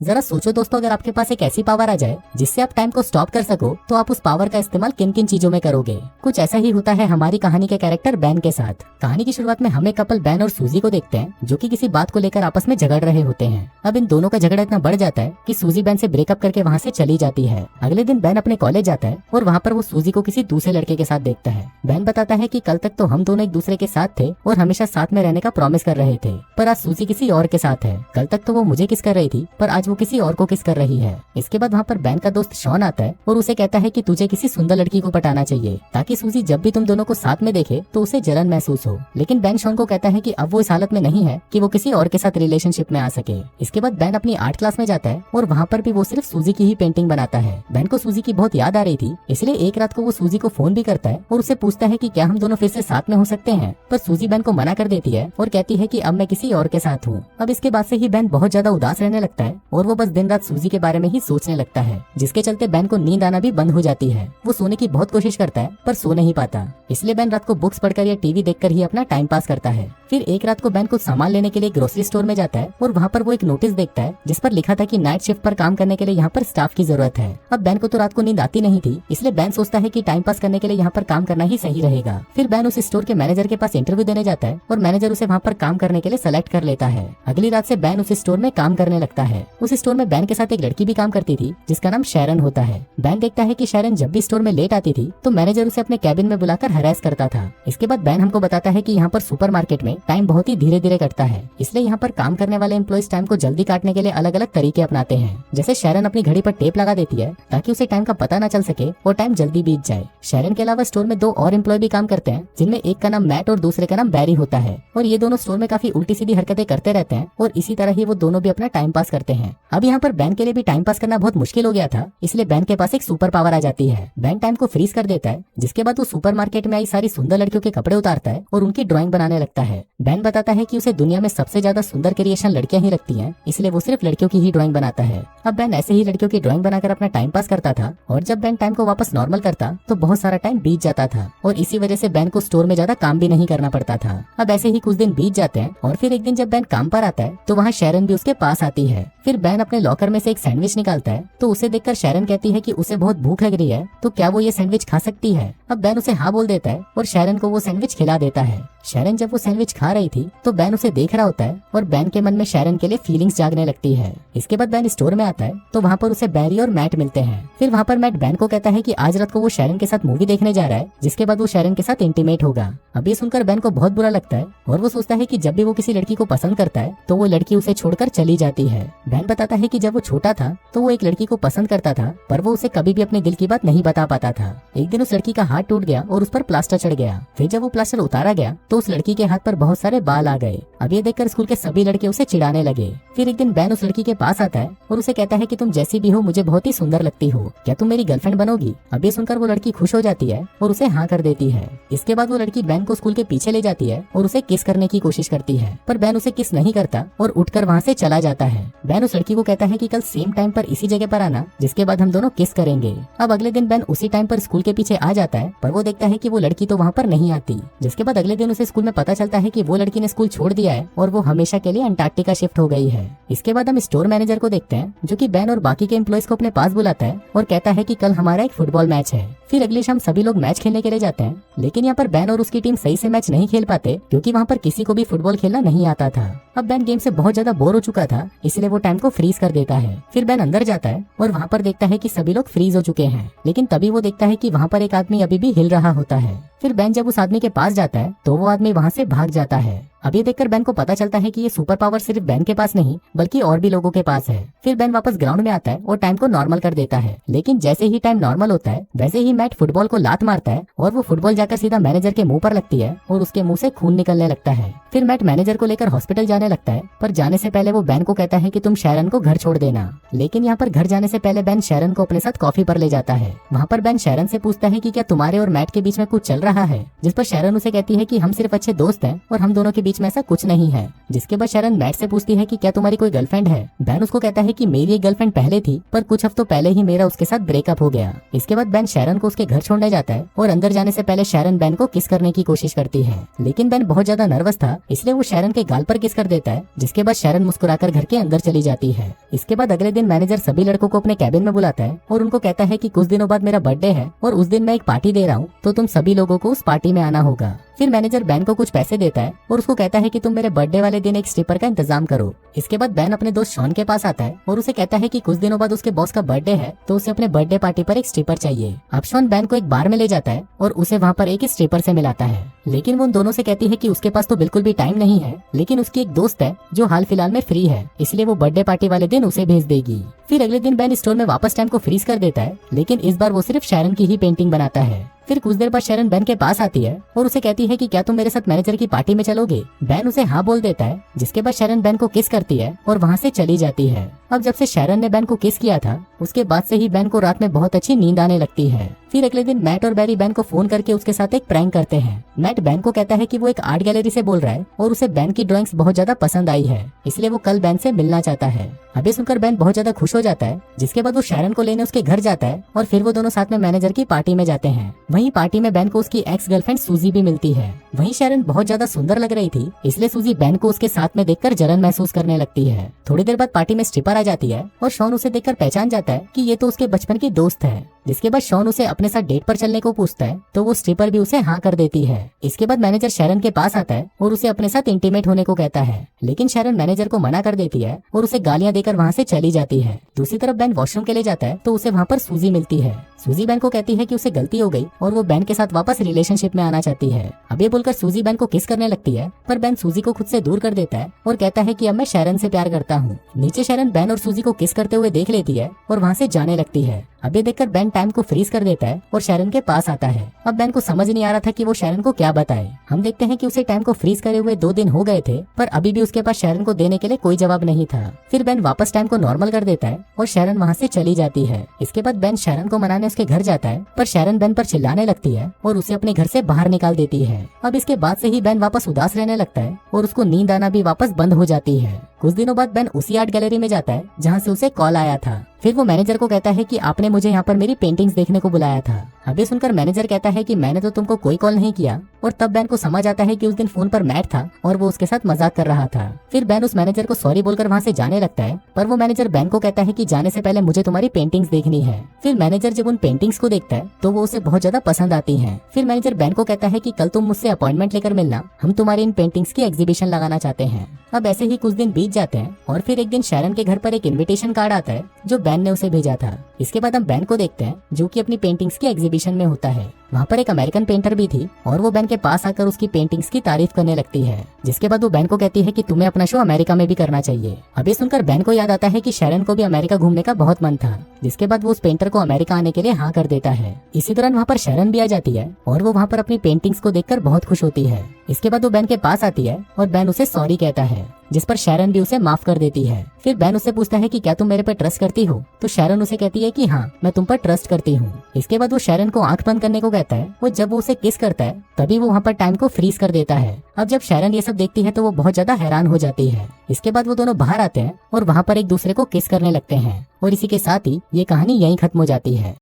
जरा सोचो दोस्तों, अगर आपके पास एक ऐसी पावर आ जाए जिससे आप टाइम को स्टॉप कर सको, तो आप उस पावर का इस्तेमाल किन किन चीजों में करोगे। कुछ ऐसा ही होता है हमारी कहानी के कैरेक्टर बैन के साथ। कहानी की शुरुआत में हम एक कपल बैन और सूजी को देखते हैं, जो कि किसी बात को लेकर आपस में झगड़ रहे होते हैं। अब इन दोनों का झगड़ा इतना बढ़ जाता है कि सूजी बैन से ब्रेकअप करके वहाँ से चली जाती है। अगले दिन बैन अपने कॉलेज जाता है और वहाँ पर वो सूजी को किसी दूसरे लड़के के साथ देखता है। बैन बताता है कि कल तक तो हम दोनों एक दूसरे के साथ थे और हमेशा साथ में रहने का प्रॉमिस कर रहे थे, पर आज सूजी किसी और के साथ है। कल तक तो वो मुझे किस कर रही थी, पर आज वो किसी और को किस कर रही है। इसके बाद वहाँ पर बैन का दोस्त शॉन आता है और उसे कहता है कि तुझे किसी सुंदर लड़की को पटाना चाहिए, ताकि सूजी जब भी तुम दोनों को साथ में देखे तो उसे जलन महसूस हो। लेकिन बैन शॉन को कहता है कि अब वो इस हालत में नहीं है कि वो किसी और के साथ रिलेशनशिप में आ सके। इसके बाद बैन अपनी आर्ट क्लास में जाता है और वहाँ पर भी वो सिर्फ सूजी की ही पेंटिंग बनाता है। बैन को सूजी की बहुत याद आ रही थी, इसलिए एक रात को वो सूजी को फोन भी करता है और उसे पूछता है कि क्या हम दोनों फिर से साथ में हो सकते हैं। पर सूजी बैन को मना कर देती है और कहती है कि अब मैं किसी और के साथ हूँ। अब इसके बाद से ही बैन बहुत ज्यादा उदास रहने लगता है और वो बस दिन रात सूजी के बारे में ही सोचने लगता है, जिसके चलते बैन को नींद आना भी बंद हो जाती है। वो सोने की बहुत कोशिश करता है पर सो नहीं पाता, इसलिए बैन रात को बुक्स पढ़कर या टीवी देखकर ही अपना टाइम पास करता है। फिर एक रात को बैन कुछ सामान लेने के लिए ग्रोसरी स्टोर में जाता है और वहाँ पर वो एक नोटिस देखता है जिस पर लिखा था कि नाइट शिफ्ट पर काम करने के लिए यहाँ पर स्टाफ की जरूरत है। अब बैन को तो रात को नींद आती नहीं थी, इसलिए बैन सोचता है कि टाइम पास करने के लिए यहाँ पर काम करना ही सही रहेगा। फिर बैन उस स्टोर के मैनेजर के पास इंटरव्यू देने जाता है और मैनेजर उसे वहाँ पर काम करने के लिए सेलेक्ट कर लेता है। अगली रात से बैन उस स्टोर में काम करने लगता है। उस स्टोर में बैन के साथ एक लड़की भी काम करती थी जिसका नाम शैरन होता है। बैन देखता है कि शैरन जब भी स्टोर में लेट आती थी तो मैनेजर उसे अपने कैबिन में बुलाकर हरास करता था। इसके बाद बैन हमको बताता है कि यहाँ पर सुपरमार्केट में टाइम बहुत ही धीरे धीरे कटता है, इसलिए यहाँ पर काम करने वाले एम्प्लॉइज टाइम को जल्दी काटने के लिए अलग अलग तरीके अपनाते हैं। जैसे शैरन अपनी घड़ी पर टेप लगा देती है ताकि उसे टाइम का पता न चल सके और टाइम जल्दी बीत जाए। शैरन के अलावा स्टोर में दो और एम्प्लॉय भी काम करते हैं, जिनमें एक का नाम मैट और दूसरे का नाम बैरी होता है, और ये दोनों स्टोर में काफी उल्टी सीधी हरकतें करते रहते हैं और इसी तरह ही वो दोनों भी अपना टाइम पास करते हैं। अब यहाँ पर बैन के लिए भी टाइम पास करना बहुत मुश्किल हो गया था, इसलिए बैन के पास एक सुपर पावर आ जाती है। बैन टाइम को फ्रीज कर देता है, जिसके बाद वो सुपरमार्केट में आई सारी सुंदर लड़कियों के कपड़े उतारता है और उनकी ड्राइंग बनाने लगता है। बैन बताता है कि उसे दुनिया में सबसे ज्यादा सुंदर क्रिएशन लड़कियां ही लगती हैं, इसलिए वो सिर्फ लड़कियों की ही ड्राइंग बनाता है। अब बैन ऐसे ही लड़कियों की ड्राइंग बनाकर अपना टाइम पास करता था और जब बैन टाइम को वापस नॉर्मल करता तो बहुत सारा टाइम बीत जाता था और इसी वजह से बैन को स्टोर में ज्यादा काम भी नहीं करना पड़ता था। अब ऐसे ही कुछ दिन बीत जाते हैं और फिर एक दिन जब बैन काम पर आता है तो वहाँ शैरन भी उसके पास आती है। फिर बैन अपने लॉकर में से एक सैंडविच निकालता है तो उसे देखकर शैरन कहती है कि उसे बहुत भूख लग रही है, तो क्या वो ये सैंडविच खा सकती है। अब बैन उसे हाँ बोल देता है और शैरन को वो सैंडविच खिला देता है। शैरन जब वो सैंडविच खा रही थी तो बैन उसे देख रहा होता है और बैन के मन में शैरन के लिए फीलिंग्स जागने लगती है। इसके बाद बैन स्टोर में आता है तो वहाँ पर उसे बैरी और मैट मिलते हैं। फिर वहाँ पर मैट बैन को कहता है कि आज रात को वो शैरन के साथ मूवी देखने जा रहा है, जिसके बाद वो शैरन के साथ इंटीमेट होगा। अब ये सुनकर बैन को बहुत बुरा लगता है और वो सोचता है कि जब भी वो किसी लड़की को पसंद करता है तो वो लड़की उसे छोड़कर चली जाती है। बैन बताता है कि जब वो छोटा था तो वो एक लड़की को पसंद करता था, पर वो उसे कभी भी अपने दिल की बात नहीं बता पाता था। एक दिन उस लड़की का हाथ टूट गया और उस पर प्लास्टर चढ़ गया। फिर जब वो प्लास्टर उतारा गया तो उस लड़की के हाथ पर बहुत सारे बाल आ गए। अब ये देखकर स्कूल के सभी लड़के उसे चिढ़ाने लगे। फिर एक दिन बैन उस लड़की के पास आता है और उसे कहता है कि तुम जैसी भी हो मुझे बहुत ही सुंदर लगती हो, क्या तुम मेरी गर्लफ्रेंड बनोगी। अब ये सुनकर वो लड़की खुश हो जाती है और उसे हाँ कर देती है। इसके बाद वो लड़की बैन को स्कूल के पीछे ले जाती है और उसे किस करने की कोशिश करती है, पर बैन उसे किस नहीं करता और उठकर वहाँ से चला जाता है। बैन उस लड़की को कहता है कि कल सेम टाइम पर इसी जगह पर आना, जिसके बाद हम दोनों किस करेंगे। अब अगले दिन बैन उसी टाइम पर स्कूल के पीछे आ जाता है, पर वो देखता है कि वो लड़की तो वहाँ पर नहीं आती। जिसके बाद अगले दिन उसे स्कूल में पता चलता है कि वो लड़की ने स्कूल छोड़ दिया है और वो हमेशा के लिए अंटार्कटिका शिफ्ट हो गई है। इसके बाद हम स्टोर मैनेजर को देखते हैं, जो कि बैन और बाकी के एम्प्लॉइज को अपने पास बुलाता है और कहता है कि कल हमारा एक फुटबॉल मैच है। फिर अगली शाम सभी लोग मैच खेलने के लिए जाते हैं, लेकिन यहाँ पर बैन और उसकी टीम सही से मैच नहीं खेल पाते क्योंकि वहाँ पर किसी को भी फुटबॉल खेलना नहीं आता था। अब बैन गेम से बहुत ज्यादा बोर हो चुका था, इसलिए वो टाइम को फ्रीज कर देता है। फिर बैन अंदर जाता है और वहाँ पर देखता है कि सभी लोग फ्रीज हो चुके हैं, लेकिन तभी वो देखता है कि वहाँ पर एक आदमी अभी भी हिल रहा होता है। फिर बैन जब उस आदमी के पास जाता है तो वो आदमी वहाँ से भाग जाता है। अब ये देखकर बैन को पता चलता है कि ये सुपर पावर सिर्फ बैन के पास नहीं बल्कि और भी लोगों के पास है। फिर बैन वापस ग्राउंड में आता है और टाइम को नॉर्मल कर देता है, लेकिन जैसे ही टाइम नॉर्मल होता है वैसे ही मैट फुटबॉल को लात मारता है और वो फुटबॉल जाकर सीधा मैनेजर के मुंह पर लगती है और उसके मुंह से खून निकलने लगता है। फिर मैट मैनेजर को लेकर हॉस्पिटल जाने लगता है, पर जाने से पहले वो बैन को कहता है कि तुम शैरन को घर छोड़ देना। लेकिन यहाँ पर घर जाने से पहले बैन शैरन को अपने साथ कॉफी पर ले जाता है। वहाँ पर बैन शैरन से पूछता है कि क्या तुम्हारे और मैट के बीच में कुछ चल रहा है, जिस पर शैरन उसे कहती है कि हम सिर्फ अच्छे दोस्त हैं और हम दोनों के बीच में ऐसा कुछ नहीं है। जिसके बाद शैरन मैट से पूछती है कि क्या तुम्हारी कोई गर्लफ्रेंड है। बैन उसको कहता है कि मेरी एक गर्लफ्रेंड पहले थी, पर कुछ हफ्तों पहले ही मेरा उसके साथ ब्रेकअप हो गया। इसके बाद बैन शैरन को उसके घर छोड़ने जाता है और अंदर जाने से पहले शैरन बैन को किस करने की कोशिश करती है, लेकिन बैन बहुत ज्यादा नर्वस था, इसलिए वो शैरन के गाल पर किस कर देता है। जिसके बाद शैरन मुस्कुराकर घर के अंदर चली जाती है। इसके बाद अगले दिन मैनेजर सभी लड़कों को अपने कैबिन में बुलाता है और उनको कहता है कि कुछ दिनों बाद मेरा बर्थडे है और उस दिन मैं एक पार्टी दे रहा हूँ, तो तुम सभी लोगों को उस पार्टी में आना होगा। फिर मैनेजर बैन को कुछ पैसे देता है और उसको कहता है कि तुम मेरे बर्थडे वाले दिन एक स्ट्रिपर का इंतजाम करो। इसके बाद बैन अपने दोस्त शॉन के पास आता है और उसे कहता है कि कुछ दिनों बाद उसके बॉस का बर्थडे है, तो उसे अपने बर्थडे पार्टी पर एक स्ट्रिपर चाहिए। अब शॉन बैन को एक बार में ले जाता है और उसे वहाँ पर एक स्ट्रिपर से मिलाता है, लेकिन वो उन दोनों से कहती है कि उसके पास तो बिल्कुल भी टाइम नहीं है, लेकिन उसकी एक दोस्त है जो हाल फिलहाल में फ्री है, इसलिए वो बर्थडे पार्टी वाले दिन उसे भेज देगी। फिर अगले दिन बैन स्टोर में वापस टाइम को फ्रीज कर देता है, लेकिन इस बार वो सिर्फ शैरन की ही पेंटिंग बनाता है। फिर कुछ देर बाद शैरन बैन के पास आती है और उसे कहती है कि क्या तुम मेरे साथ मैनेजर की पार्टी में चलोगे। बैन उसे हाँ बोल देता है, जिसके बाद शैरन बैन को किस करती है और वहाँ से चली जाती है। अब जब से शैरन ने बैन को किस किया था, उसके बाद से ही बैन को रात में बहुत अच्छी नींद आने लगती है। फिर अगले दिन मैट और बैरी बैन को फोन करके उसके साथ एक प्रैंक करते हैं। मैट बैन को कहता है कि वो एक आर्ट गैलरी से बोल रहा है और उसे बैन की ड्राइंग्स बहुत ज्यादा पसंद आई है, इसलिए वो कल बैन से मिलना चाहता है। अभी सुनकर बैन बहुत ज्यादा खुश हो जाता है। जिसके बाद वो शैरन को लेने उसके घर जाता है और फिर वो दोनों साथ में मैनेजर की पार्टी में जाते हैं। वहीं पार्टी में बैन को उसकी एक्स गर्लफ्रेंड सूजी भी मिलती है। वहीं शैरन बहुत ज्यादा सुंदर लग रही थी, इसलिए सूजी बैन को उसके साथ में देखकर जलन महसूस करने लगती है। थोड़ी देर बाद पार्टी में स्ट्रिपर आ जाती है और शॉन उसे देखकर पहचान जाता है कि ये तो उसके बचपन की दोस्त है। जिसके बाद शॉन उसे अपने साथ डेट पर चलने को पूछता है, तो वो स्ट्रिपर भी उसे हाँ कर देती है। इसके बाद मैनेजर शैरन के पास आता है और उसे अपने साथ इंटीमेट होने को कहता है, लेकिन शैरन मैनेजर को मना कर देती है और उसे गालियां देकर वहाँ से चली जाती है। दूसरी तरफ बैन वॉशरूम के लिए जाता है तो उसे वहाँ पर सूजी मिलती है। सूजी बैन को कहती है कि उसे गलती हो गई और वो बैन के साथ वापस रिलेशनशिप में आना चाहती है। अब ये बोलकर सूजी बैन को किस करने लगती है, पर बैन सूजी को खुद से दूर कर देता है और कहता है कि अब मैं शैरन से प्यार करता हूँ। नीचे शैरन बैन और सूजी को किस करते हुए देख लेती है और वहाँ से जाने लगती है। अब ये देखकर बैन टाइम को फ्रीज कर देता है और शैरन के पास आता है। अब बैन को समझ नहीं आ रहा था कि वो शैरन को क्या बताए। हम देखते हैं कि उसे टाइम को फ्रीज करे हुए 2 दिन हो गए थे, पर अभी भी उसके पास शैरन को देने के लिए कोई जवाब नहीं था। फिर बैन वापस टाइम को नॉर्मल कर देता है और शैरन वहाँ से चली जाती है। इसके बाद बैन शैरन को मनाने उसके घर जाता है, पर शैरन बैन पर चिल्लाने लगती है और उसे अपने घर से बाहर निकाल देती है। अब इसके बाद से ही बैन वापस उदास रहने लगता है और उसको नींद आना भी वापस बंद हो जाती है। कुछ दिनों बाद बैन उसी आर्ट गैलरी में जाता है जहाँ से उसे कॉल आया था। फिर वो मैनेजर को कहता है कि आपने मुझे यहाँ पर मेरी पेंटिंग्स देखने को बुलाया था। अभी सुनकर मैनेजर कहता है कि मैंने तो तुमको कोई कॉल नहीं किया, और तब बैन को समझ आता है कि उस दिन फोन पर मैट था और वो उसके साथ मजाक कर रहा था। फिर बैन उस मैनेजर को सॉरी बोलकर वहाँ से जाने लगता है, पर वो मैनेजर बैन को कहता है कि जाने से पहले मुझे तुम्हारी पेंटिंग्स देखनी है। फिर मैनेजर जब उन पेंटिंग्स को देखता है तो वो उसे बहुत ज्यादा पसंद आती है। फिर मैनेजर बैन को कहता है कि कल तुम मुझसे अपॉइंटमेंट लेकर मिलना, हम तुम्हारी इन पेंटिंग्स की एग्जीबिशन लगाना चाहते हैं। अब ऐसे ही कुछ दिन बीत जाते हैं और फिर एक दिन शैरन के घर पर एक इन्विटेशन कार्ड आता है जो बैन ने उसे भेजा था। इसके बाद हम बैन को देखते हैं जो कि अपनी पेंटिंग्स की एग्जीबिशन में होता है। वहाँ पर एक अमेरिकन पेंटर भी थी और वो बैन के पास आकर उसकी पेंटिंग्स की तारीफ करने लगती है। जिसके बाद वो बैन को कहती है कि तुम्हें अपना शो अमेरिका में भी करना चाहिए। अभी सुनकर बैन को याद आता है कि शैरन को भी अमेरिका घूमने का बहुत मन था। जिसके बाद वो उस पेंटर को अमेरिका आने के लिए हाँ कर देता है। इसी दौरान वहाँ पर शैरन भी आ जाती है और वो वहाँ पर अपनी पेंटिंग्स को देखकर बहुत खुश होती है। इसके बाद वो बैन के पास आती है और बैन उसे सॉरी कहता है, जिस पर शैरन भी उसे माफ कर देती है। फिर बैन उससे पूछता है कि क्या तुम मेरे पे ट्रस्ट करती हो, तो शैरन उसे कहती है कि हाँ, मैं तुम पर ट्रस्ट करती हूँ। इसके बाद वो शैरन को आंख बंद करने को कहता है और जब वो उसे किस करता है तभी वो वहाँ पर टाइम को फ्रीज कर देता है। अब जब शैरन ये सब देखती है तो वो बहुत ज्यादा हैरान हो जाती है। इसके बाद वो दोनों बाहर आते हैं और वहाँ पर एक दूसरे को किस करने लगते हैं और इसी के साथ ही ये कहानी यहीं खत्म हो जाती है।